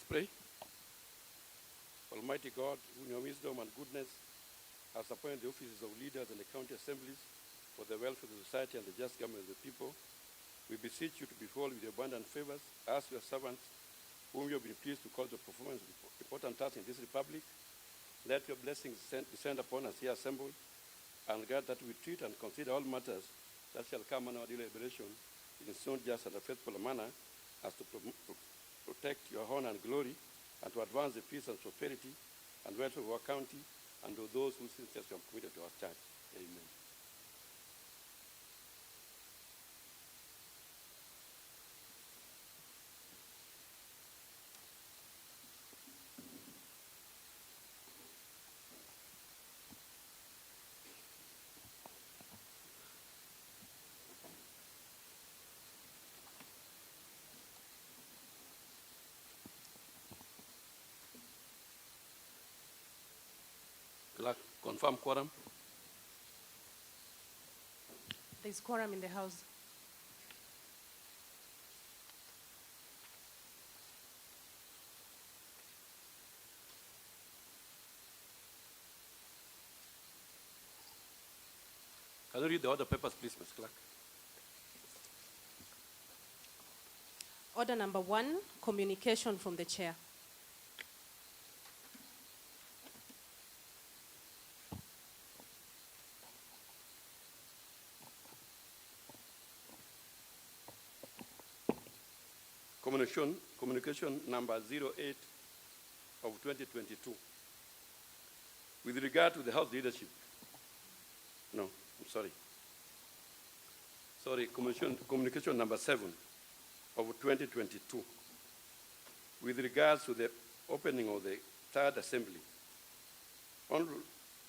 us pray. Almighty God, in your wisdom and goodness, has appointed the offices of leaders and the county assemblies for the welfare of the society and the just government of the people. We beseech you to behold with your abundant favors as your servants, whom you have been pleased to call to performance important tasks in this republic. Let your blessings descend upon us here assembled, and grant that we treat and consider all matters that shall come on our deliberation in so just and a faithful manner as to protect your honor and glory, and to advance the peace and prosperity and welfare of our county and of those whose interests you have committed to our church. Amen. Clerk, confirm quorum. There is quorum in the house. Can you read the order papers, please, Ms. Clerk? Order number 1, communication from the chair. Communication number 08 of 2022. With regard to the House leadership. No, I'm sorry. Sorry, communication number 7 of 2022. With regards to the opening of the third assembly.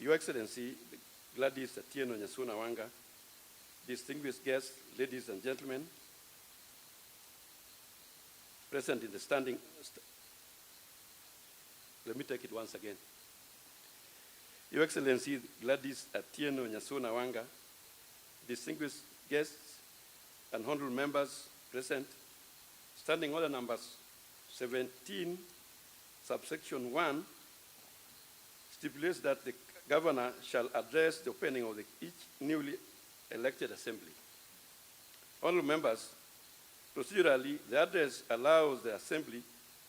Your Excellency, Gladys Wanga, distinguished guests, ladies and gentlemen, present in the standing, let me take it once again. Your Excellency, Gladys Wanga, distinguished guests and honorable members present, standing order numbers 17, subsection 1, stipulates that the governor shall address the opening of each newly elected assembly. Honorable members, procedurally, the address allows the assembly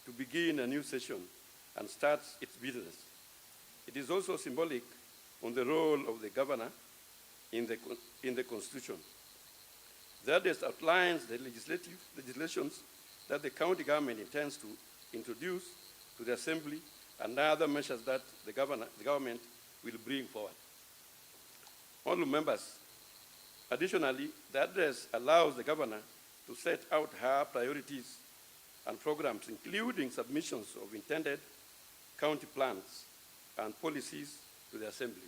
to begin a new session and start its business. It is also symbolic on the role of the governor in the Constitution. The address outlines the legislations that the county government intends to introduce to the assembly and other measures that the government will bring forward. Honorable members, additionally, the address allows the governor to set out her priorities and programs, including submissions of intended county plans and policies to the Assembly.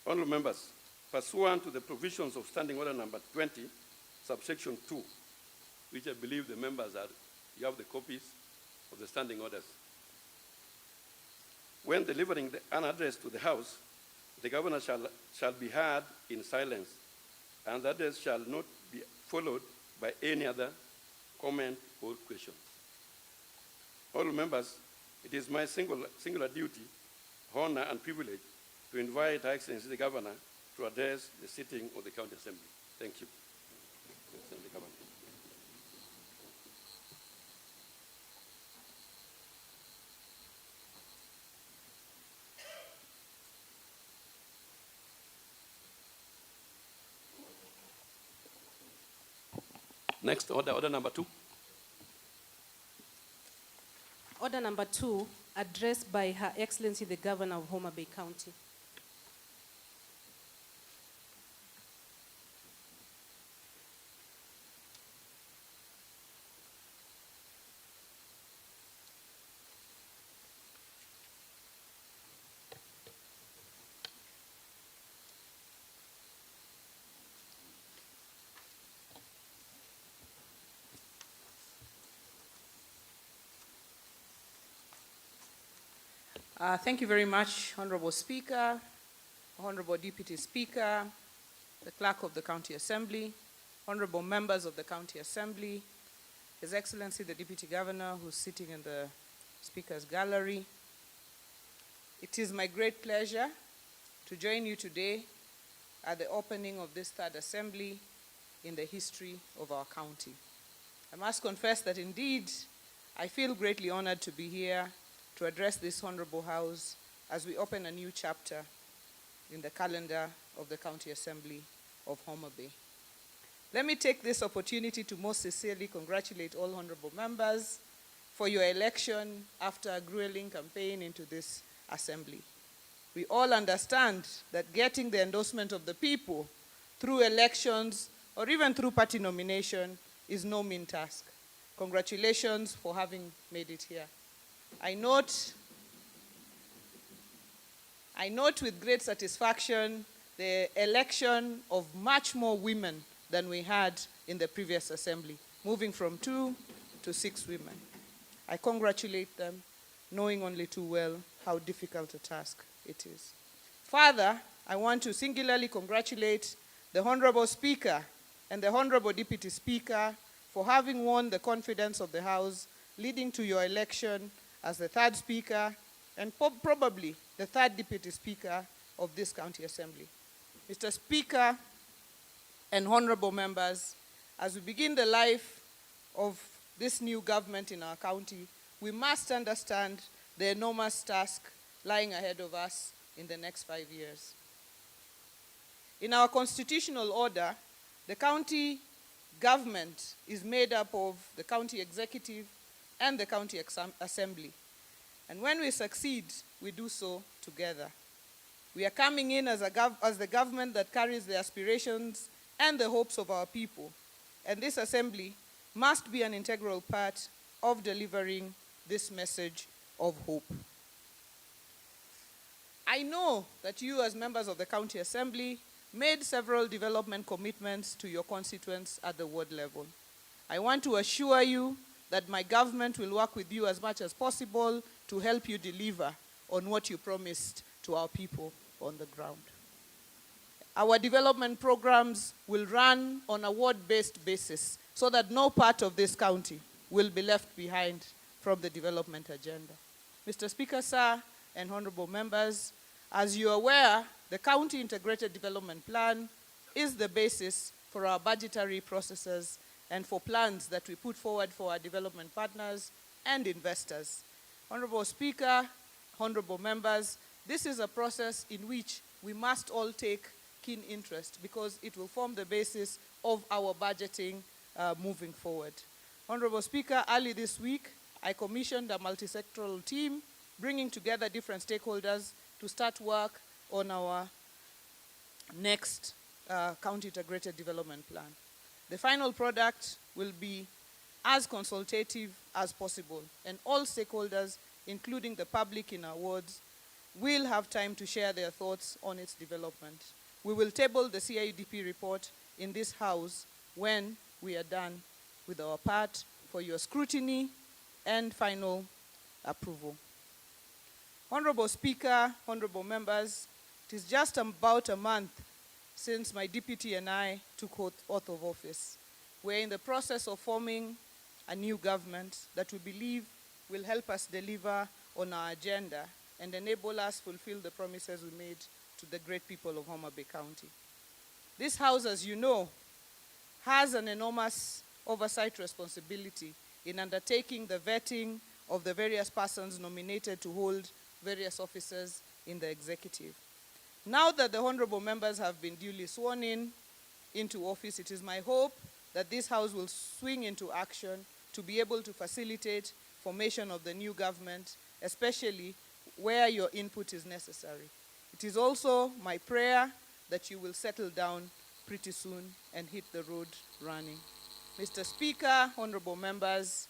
Honorable members, pursuant to the provisions of Standing Order number 20, subsection 2, which I believe the members you have the copies of the standing orders. When delivering an address to the House, the governor shall be heard in silence, and the address shall not be followed by any other comment or question. Honorable members, it is my singular duty, honor, and privilege to invite Her Excellency the Governor to address the sitting of the County Assembly. Thank you. Next order number 2. Order number 2, addressed by Her Excellency the Governor of Homabay County. Thank you very much, Honorable Speaker, Honorable Deputy Speaker, the Clerk of the County Assembly, Honorable members of the County Assembly, His Excellency the Deputy Governor, who's sitting in the Speaker's Gallery. It is my great pleasure to join you today at the opening of this third assembly in the history of our county. I must confess that indeed I feel greatly honored to be here to address this honorable house as we open a new chapter in the calendar of the County Assembly of Homabay. Let me take this opportunity to most sincerely congratulate all honorable members for your election after a grueling campaign into this assembly. We all understand that getting the endorsement of the people through elections or even through party nomination is no mean task. Congratulations for having made it here. I note with great satisfaction the election of much more women than we had in the previous assembly, moving from 2 to 6 women. I congratulate them, knowing only too well how difficult a task it is. Further, I want to singularly congratulate the Honorable Speaker and the Honorable Deputy Speaker for having won the confidence of the House, leading to your election as the third Speaker and probably the third Deputy Speaker of this County Assembly. Mr. Speaker and honorable members, as we begin the life of this new government in our county, we must understand the enormous task lying ahead of us in the next 5 years. In our constitutional order, the county government is made up of the county executive and the county assembly. And when we succeed, we do so together. We are coming in as the government that carries the aspirations and the hopes of our people. And this assembly must be an integral part of delivering this message of hope. I know that you, as members of the County Assembly, made several development commitments to your constituents at the ward level. I want to assure you that my government will work with you as much as possible to help you deliver on what you promised to our people on the ground. Our development programs will run on a ward-based basis so that no part of this county will be left behind from the development agenda. Mr. Speaker, sir, and honorable members, as you are aware, the County Integrated Development Plan is the basis for our budgetary processes and for plans that we put forward for our development partners and investors. Honorable Speaker, honorable members, this is a process in which we must all take keen interest because it will form the basis of our budgeting moving forward. Honorable Speaker, early this week, I commissioned a multi-sectoral team bringing together different stakeholders to start work on our next County Integrated Development Plan. The final product will be as consultative as possible, and all stakeholders, including the public in our wards, will have time to share their thoughts on its development. We will table the CIDP report in this House when we are done with our part for your scrutiny and final approval. Honorable Speaker, honorable members, it is just about a month since my deputy and I took oath of office. We're in the process of forming a new government that we believe will help us deliver on our agenda and enable us fulfill the promises we made to the great people of Homabay County. This House, as you know, has an enormous oversight responsibility in undertaking the vetting of the various persons nominated to hold various offices in the executive. Now that the honorable members have been duly sworn into office, it is my hope that this House will swing into action to be able to facilitate formation of the new government, especially where your input is necessary. It is also my prayer that you will settle down pretty soon and hit the road running. Mr. Speaker, honorable members,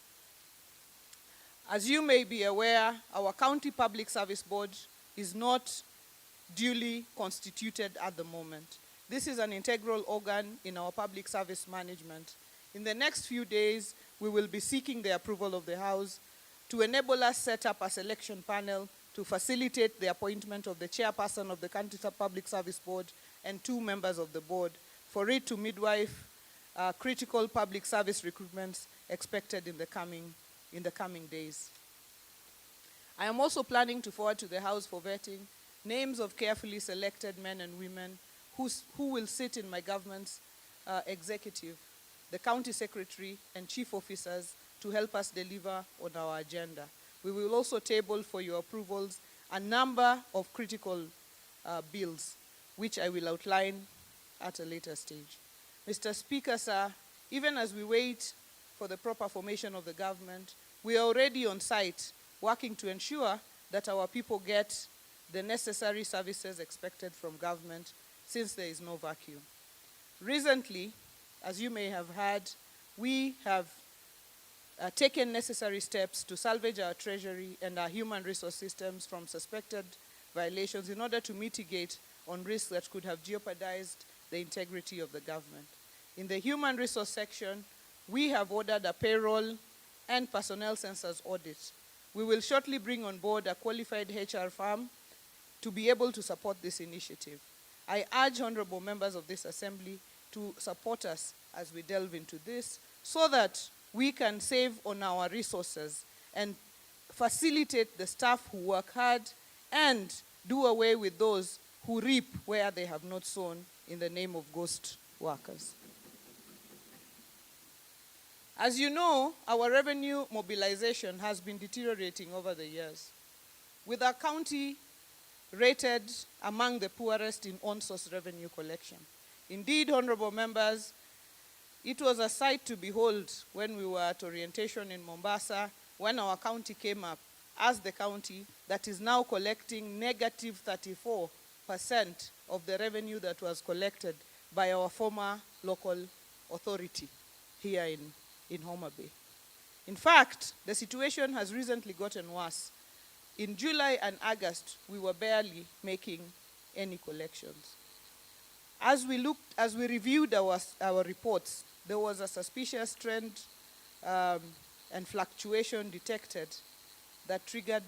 as you may be aware, our County Public Service Board is not duly constituted at the moment. This is an integral organ in our public service management. In the next few days, we will be seeking the approval of the House to enable us set up a selection panel to facilitate the appointment of the chairperson of the County Public Service Board and 2 members of the board for it to midwife critical public service recruitments expected in the coming days. I am also planning to forward to the House for vetting names of carefully selected men and women who will sit in my government's executive, the county secretary and chief officers, to help us deliver on our agenda. We will also table for your approvals a number of critical bills, which I will outline at a later stage. Mr. Speaker, sir, even as we wait for the proper formation of the government, we are already on site working to ensure that our people get the necessary services expected from government, since there is no vacuum. Recently, as you may have heard, we have taken necessary steps to salvage our treasury and our human resource systems from suspected violations in order to mitigate on risks that could have jeopardized the integrity of the government. In the human resource section, we have ordered a payroll and personnel census audit. We will shortly bring on board a qualified HR firm to be able to support this initiative. I urge honorable members of this assembly to support us as we delve into this, so that we can save on our resources and facilitate the staff who work hard and do away with those who reap where they have not sown in the name of ghost workers. As you know, our revenue mobilization has been deteriorating over the years, with our county rated among the poorest in on-source revenue collection. Indeed, honorable members, it was a sight to behold when we were at orientation in Mombasa, when our county came up as the county that is now collecting negative 34% of the revenue that was collected by our former local authority here in Homabay. In fact, the situation has recently gotten worse. In July and August, we were barely making any collections. As we reviewed our reports, there was a suspicious trend and fluctuation detected that triggered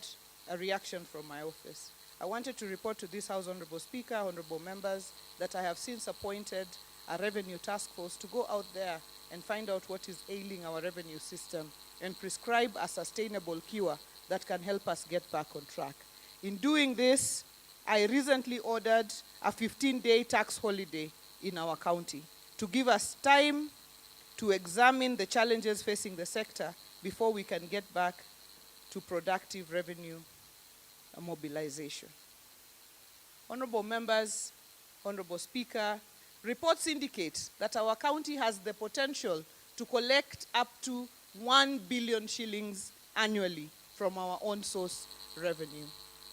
a reaction from my office. I wanted to report to this House, Honorable Speaker, honorable members, that I have since appointed a revenue task force to go out there and find out what is ailing our revenue system and prescribe a sustainable cure that can help us get back on track. In doing this, I recently ordered a 15-day tax holiday in our county to give us time to examine the challenges facing the sector before we can get back to productive revenue mobilization. Honorable members, honorable Speaker, reports indicate that our county has the potential to collect up to 1 billion shillings annually from our own source revenue.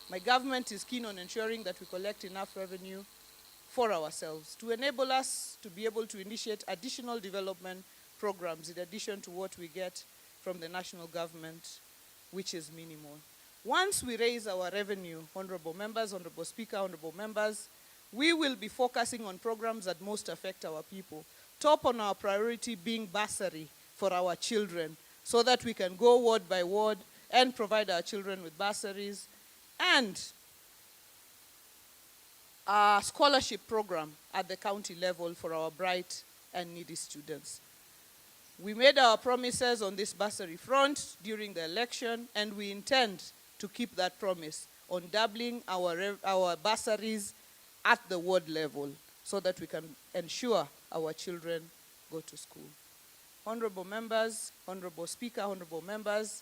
My government is keen on ensuring that we collect enough revenue for ourselves to enable us to be able to initiate additional development programs in addition to what we get from the national government, which is minimal. Once we raise our revenue, honorable members, honorable Speaker, honorable members, we will be focusing on programs that most affect our people. Top on our priority being bursary for our children, so that we can go ward by ward and provide our children with bursaries, and a scholarship program at the county level for our bright and needy students. We made our promises on this bursary front during the election, and we intend to keep that promise on doubling our bursaries at the ward level so that we can ensure our children go to school. Honorable members, honorable Speaker, honorable members,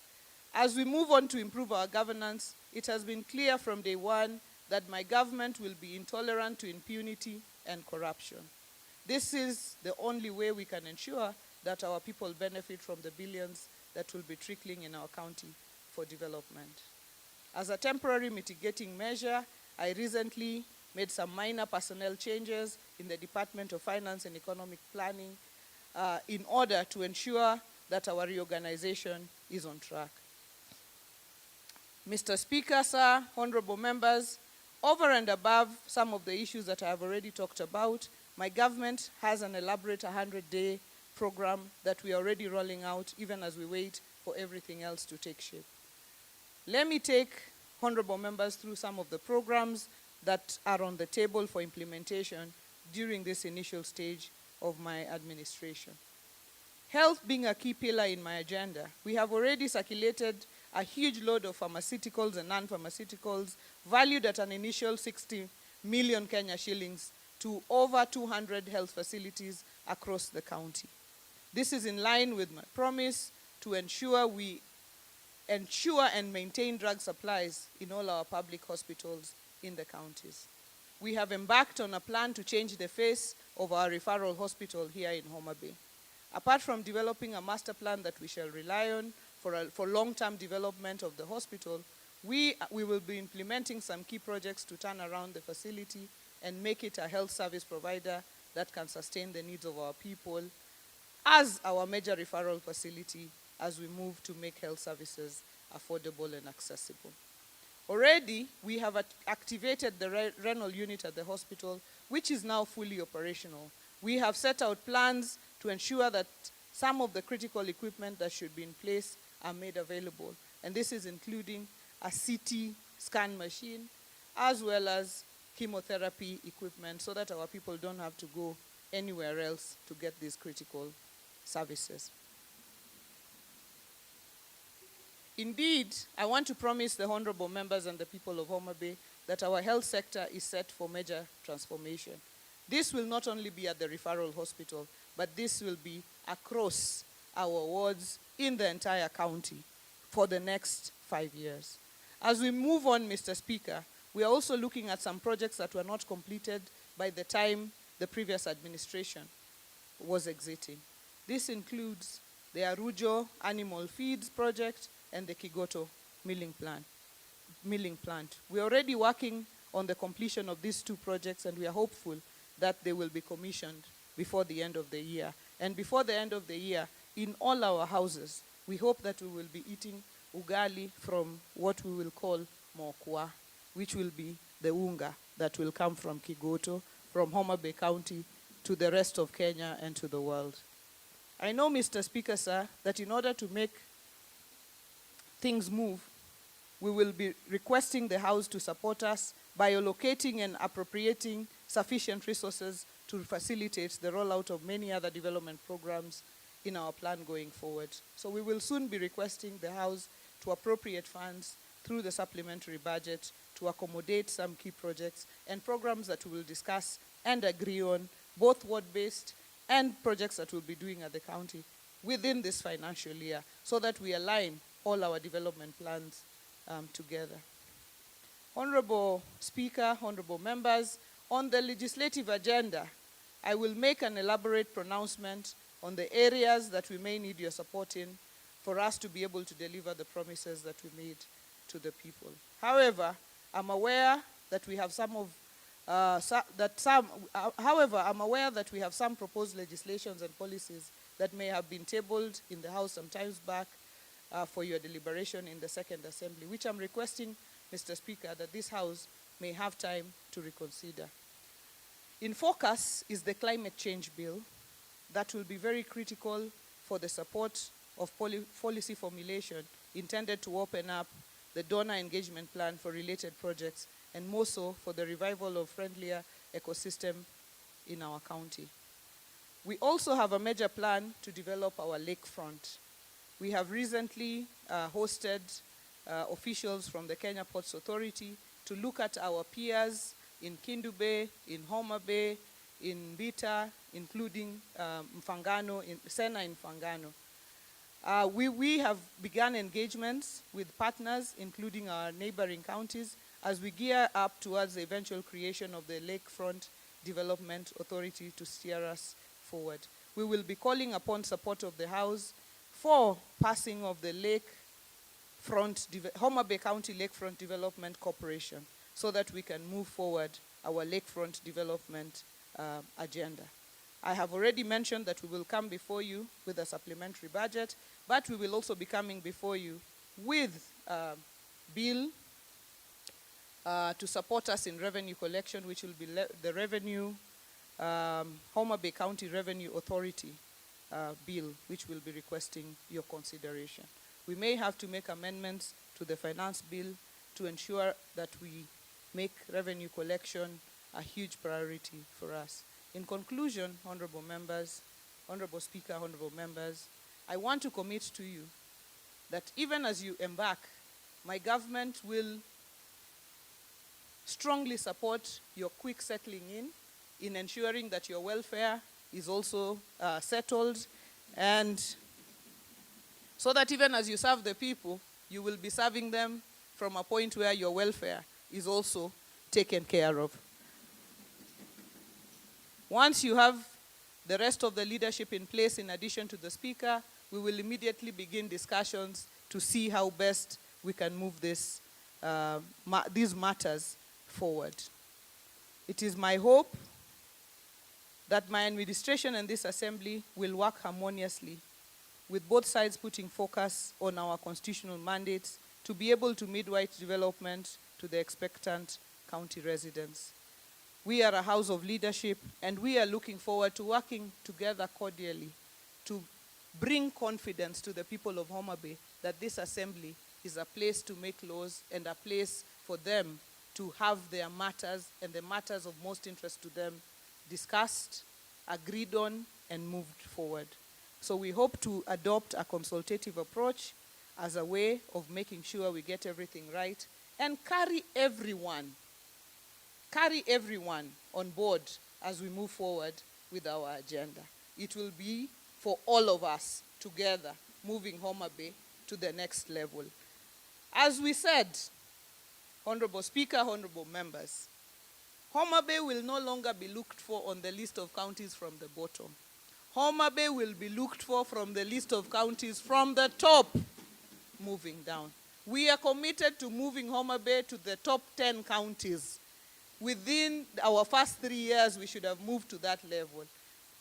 as we move on to improve our governance, it has been clear from day one that my government will be intolerant to impunity and corruption. This is the only way we can ensure that our people benefit from the billions that will be trickling in our county for development. As a temporary mitigating measure, I recently made some minor personnel changes in the Department of Finance and Economic Planning in order to ensure that our reorganization is on track. Mr. Speaker, sir, honorable members, over and above some of the issues that I have already talked about, my government has an elaborate 100-day program that we are already rolling out, even as we wait for everything else to take shape. Let me take honorable members through some of the programs that are on the table for implementation during this initial stage of my administration. Health being a key pillar in my agenda, we have already circulated a huge load of pharmaceuticals and non-pharmaceuticals valued at an initial 60 million Kenya shillings to over 200 health facilities across the county. This is in line with my promise to ensure we ensure and maintain drug supplies in all our public hospitals in the counties. We have embarked on a plan to change the face of our referral hospital here in Homabay. Apart from developing a master plan that we shall rely on for long-term development of the hospital, we will be implementing some key projects to turn around the facility and make it a health service provider that can sustain the needs of our people as our major referral facility as we move to make health services affordable and accessible. Already, we have activated the renal unit at the hospital, which is now fully operational. We have set out plans to ensure that some of the critical equipment that should be in place are made available. And this is including a CT scan machine, as well as chemotherapy equipment, so that our people don't have to go anywhere else to get these critical services. Indeed, I want to promise the honorable members and the people of Homabay that our health sector is set for major transformation. This will not only be at the referral hospital, but this will be across our wards in the entire county for the next 5 years. As we move on, Mr. Speaker, we are also looking at some projects that were not completed by the time the previous administration was exiting. This includes the Arujo Animal Feeds project and the Kigoto milling plant. We are already working on the completion of these two projects, and we are hopeful that they will be commissioned before the end of the year. And before the end of the year, in all our houses, we hope that we will be eating ugali from what we will call mokwa, which will be the unga that will come from Kigoto, from Homabay County, to the rest of Kenya and to the world. I know, Mr. Speaker, sir, that in order to make things move, we will be requesting the House to support us by allocating and appropriating sufficient resources to facilitate the rollout of many other development programs in our plan going forward. So we will soon be requesting the House to appropriate funds through the supplementary budget to accommodate some key projects and programs that we will discuss and agree on, both ward-based and projects that we'll be doing at the county within this financial year, so that we align all our development plans together. Honorable Speaker, honorable members, on the legislative agenda, I will make an elaborate pronouncement on the areas that we may need your support in for us to be able to deliver the promises that we made to the people. However, I'm aware that we have some proposed legislations and policies that may have been tabled in the House some times back for your deliberation in the Second Assembly, which I'm requesting, Mr. Speaker, that this House may have time to reconsider. In focus is the climate change bill that will be very critical for the support of policy formulation intended to open up the donor engagement plan for related projects, and more so for the revival of friendlier ecosystem in our county. We also have a major plan to develop our lakefront. We have recently hosted officials from the Kenya Ports Authority to look at our peers in Kindu Bay, in Homabay, in Bita, including Mfangano, Sena in Mfangano. We have begun engagements with partners, including our neighboring counties, as we gear up towards the eventual creation of the Lakefront Development Authority to steer us forward. We will be calling upon support of the House for passing of the Homabay County Lakefront Development Corporation, so that we can move forward our lakefront development agenda. I have already mentioned that we will come before you with a supplementary budget, but we will also be coming before you with a bill to support us in revenue collection, which will be the Homabay County Revenue Authority bill, which will be requesting your consideration. We may have to make amendments to the finance bill to ensure that we make revenue collection a huge priority for us. In conclusion, honorable members, Honorable Speaker, honorable members, I want to commit to you that even as you embark, my government will strongly support your quick settling in ensuring that your welfare is also settled, and so that even as you serve the people, you will be serving them from a point where your welfare is also taken care of. Once you have the rest of the leadership in place, in addition to the Speaker, we will immediately begin discussions to see how best we can move these matters forward. It is my hope that my administration and this assembly will work harmoniously, with both sides putting focus on our constitutional mandates to be able to midwife development to the expectant county residents. We are a house of leadership, and we are looking forward to working together cordially to bring confidence to the people of Homabay that this assembly is a place to make laws and a place for them to have their matters and the matters of most interest to them discussed, agreed on, and moved forward. So we hope to adopt a consultative approach as a way of making sure we get everything right and carry everyone on board as we move forward with our agenda. It will be for all of us together moving Homabay to the next level. As we said, Honorable Speaker, honorable members, Homabay will no longer be looked for on the list of counties from the bottom. Homabay will be looked for from the list of counties from the top, moving down. We are committed to moving Homabay to the top 10 counties. Within our first 3 years, we should have moved to that level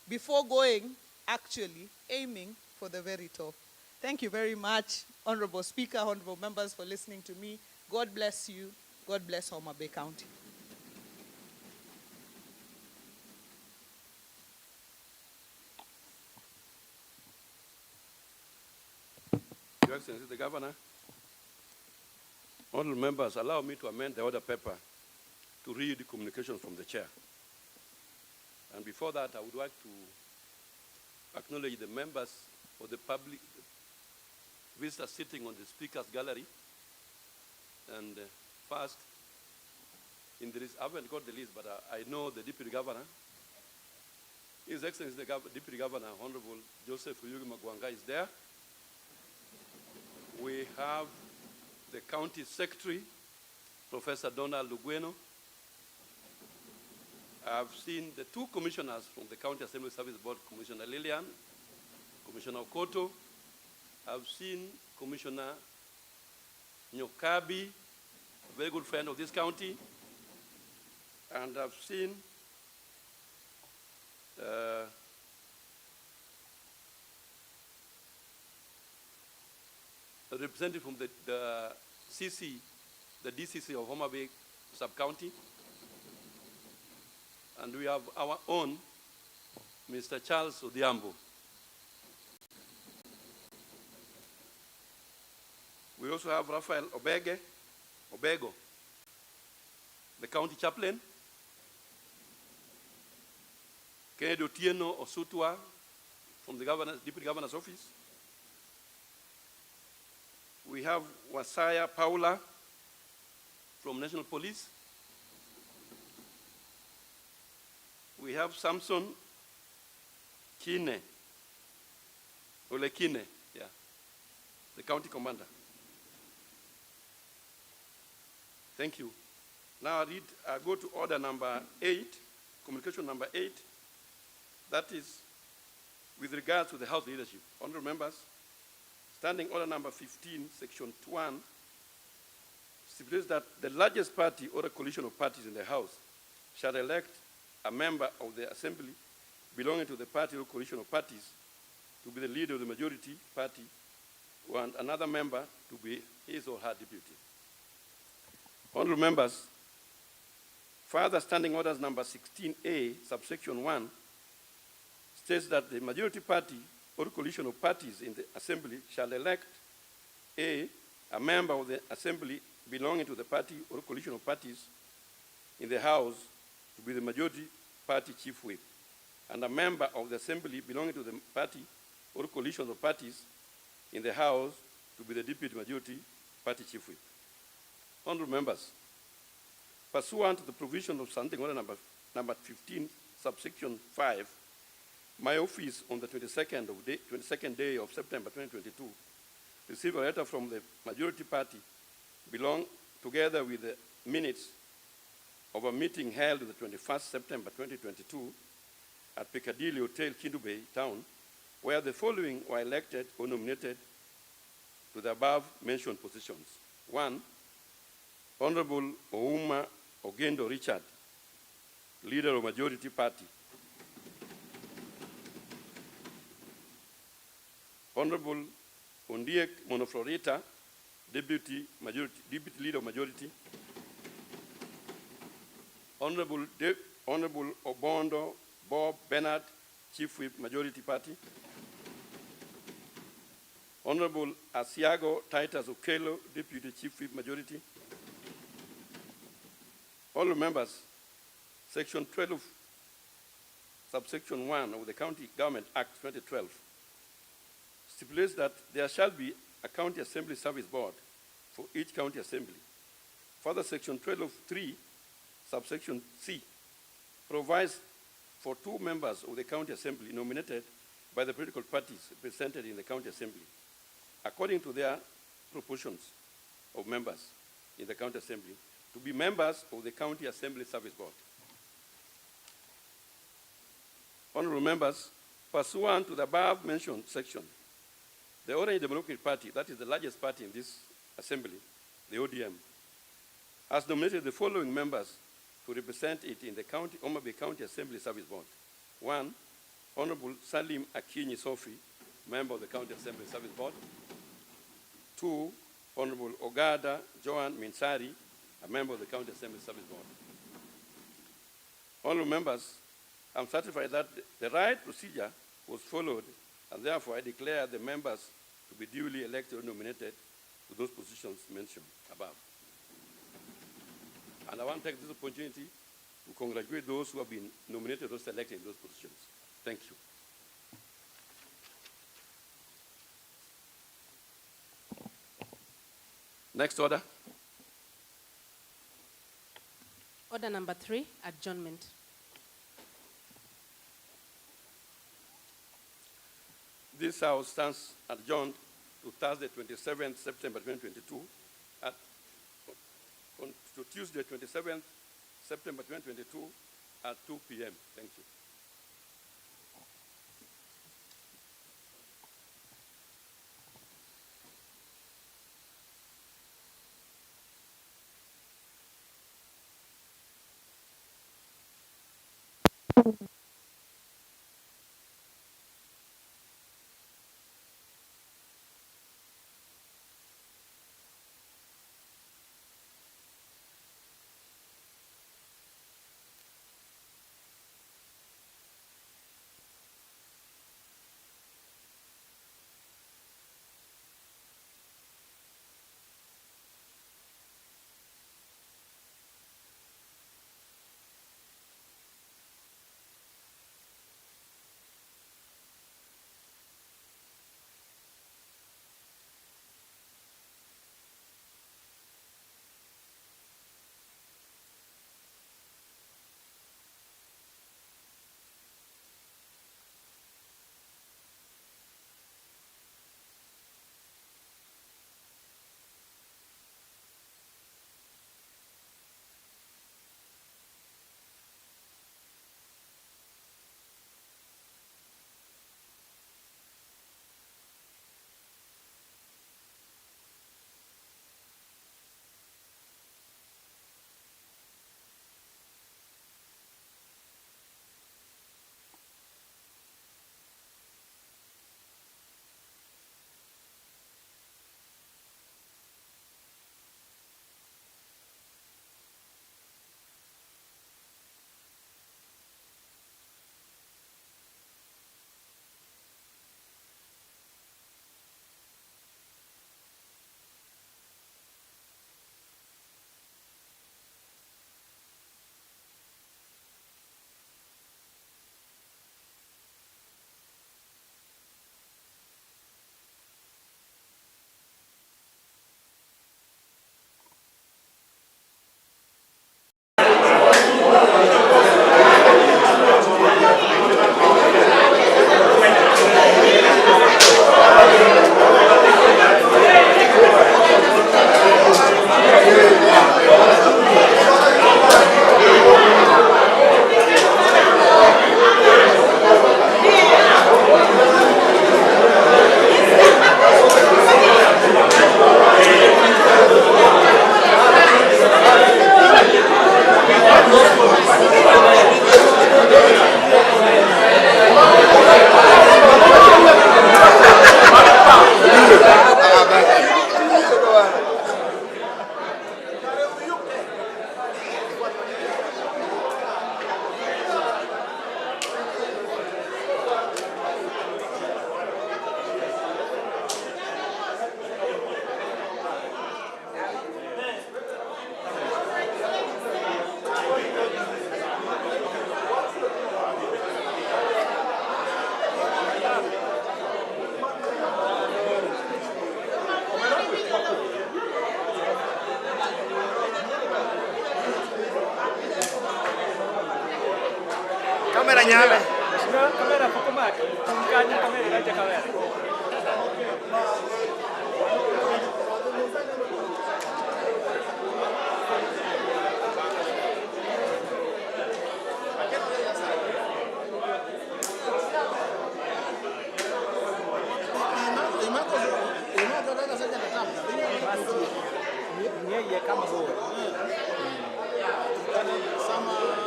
before actually aiming for the very top. Thank you very much, Honorable Speaker, honorable members, for listening to me. God bless you. God bless Homabay County. Your Excellency the Governor, honorable members, allow me to amend the order paper to read the communication from the chair. And before that, I would like to acknowledge the members of the public visitors sitting on the speaker's gallery. And first, in the list, I haven't got the list, but I know the Deputy Governor. His Excellency the Deputy Governor, Honorable Joseph Wanga, is there. We have the County Secretary, Professor Donald Lugueno. I've seen the two commissioners from the County Assembly Service Board, Commissioner Lillian, Commissioner Okoto. I've seen Commissioner Nyokabi, a very good friend of this county. And I've seen a representative from the CC, the DCC of Homabay Sub-County. And we have our own, Mr. Charles Odiambo. We also have Raphael Obego, the county chaplain. Kennedy Otieno Osutwa from the Deputy Governor's office. We have Wasaya Paula from National Police. We have Samson Kine, Olekine, the county commander. Thank you. Now I go to order number 8, communication number 8. That is with regard to the House leadership. Honorable members, standing order number 15, section 1, stipulates that the largest party or a coalition of parties in the House shall elect a member of the Assembly belonging to the party or coalition of parties to be the leader of the majority party, and another member to be his or her deputy. Honorable members, further standing orders number 16A, subsection 1, states that the majority party or coalition of parties in the Assembly shall elect a member of the Assembly belonging to the party or coalition of parties in the House to be the majority party chief whip. and a member of the Assembly belonging to the party or coalition of parties in the House to be the Deputy Majority Party Chief Whip. Honorable members, pursuant to the provision of Standing Order number 15, subsection 5, my office on the 22nd day of September 2022 received a letter from the majority party together with the minutes of a meeting held on the 21st September 2022 at Piccadilly Hotel, Homabay Town, where the following were elected or nominated to the above-mentioned positions. 1, Honorable Ouma Ogendo Richard, leader of Majority Party. Honorable Ondiek Monoflorita, Deputy Leader of Majority. Honorable Obondo Bob Bernard, Chief Whip, Majority Party. Honorable Asiago Titus Okelo, Deputy Chief Whip, Majority. Honorable members, Section 12, subsection 1 of the County Government Act 2012 stipulates that there shall be a County Assembly Service Board for each County Assembly. Further, Section 12(3), subsection C, provides for 2 members of the County Assembly nominated by the political parties represented in the County Assembly, according to their proportions of members in the County Assembly, to be members of the County Assembly Service Board. Honorable members, pursuant to the above-mentioned section, the Orange Democratic Party, that is the largest party in this assembly, the ODM, has nominated the following members to represent it in the Homabay County Assembly Service Board. 1, Honorable Salim Akinyi Sofi, member of the County Assembly Service Board. 2, Honorable Ogada Joan Minsari, a member of the County Assembly Service Board. Honorable members, I'm certified that the right procedure was followed, and therefore I declare the members to be duly elected or nominated to those positions mentioned above. And I want to take this opportunity to congratulate those who have been nominated or selected in those positions. Thank you. Next order. Order number 3, adjournment. This House stands adjourned to Thursday, 27th September 2022, to Tuesday, 27th September 2022 at 2 p.m. Thank you.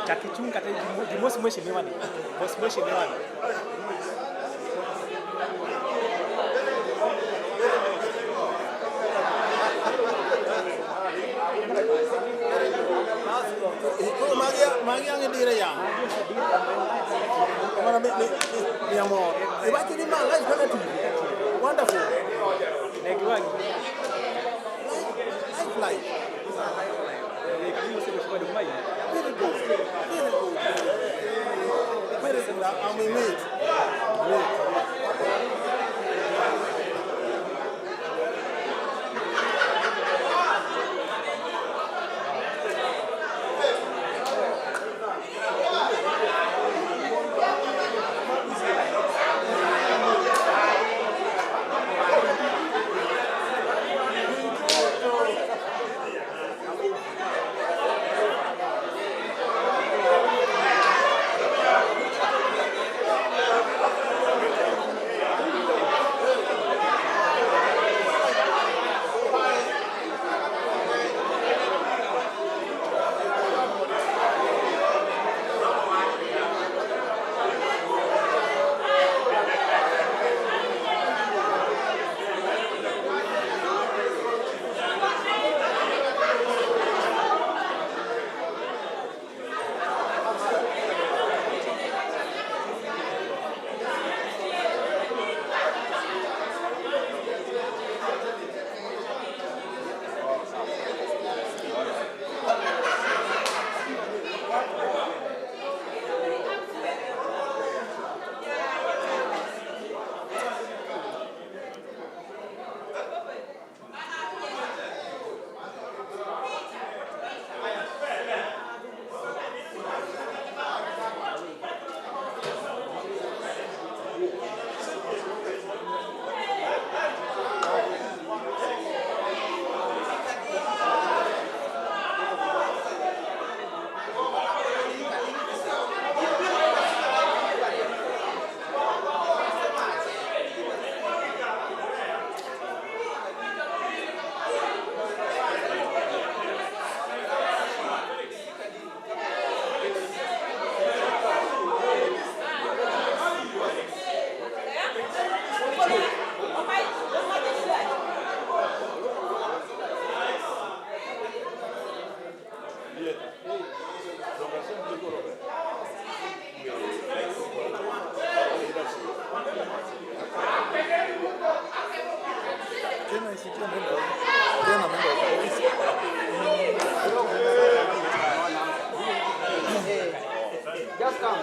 Takichunga Mosi mheshimiwa. Magi ang dire yang. Mana mi amor. E ba tini ma life kana tu. Wonderful. Like what? Life. Very good. Very good. I'm in it. Just come.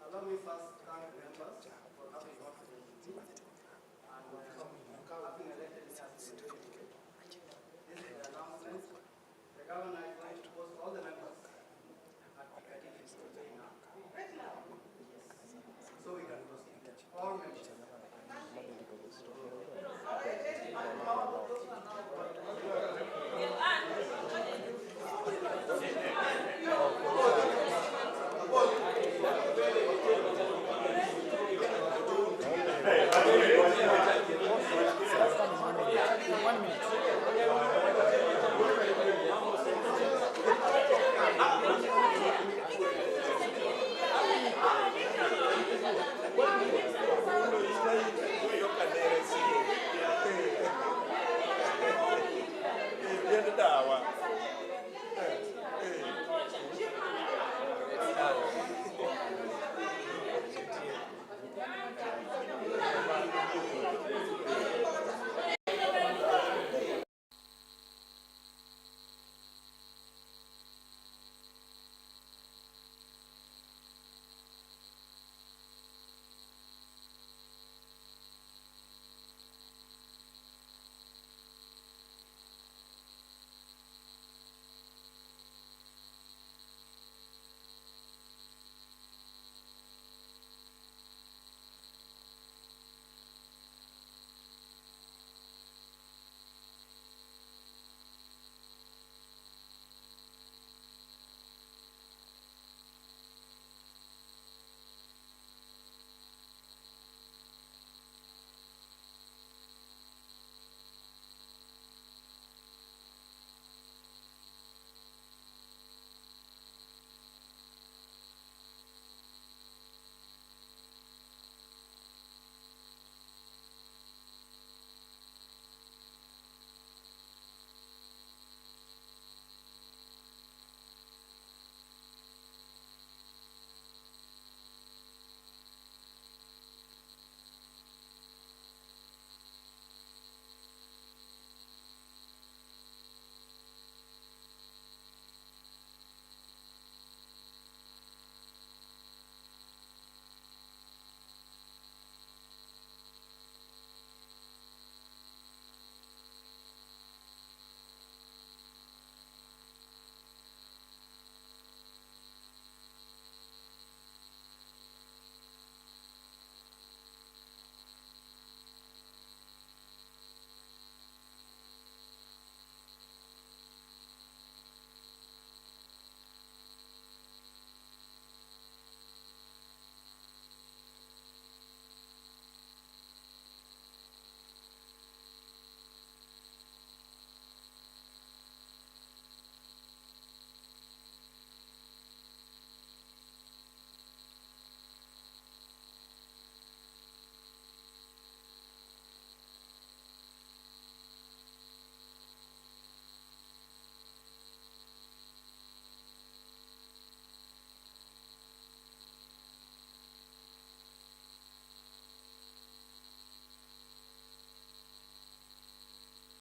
Allow me first to thank members for having confidence in me and having elected me as the This is the announcement. The governor is going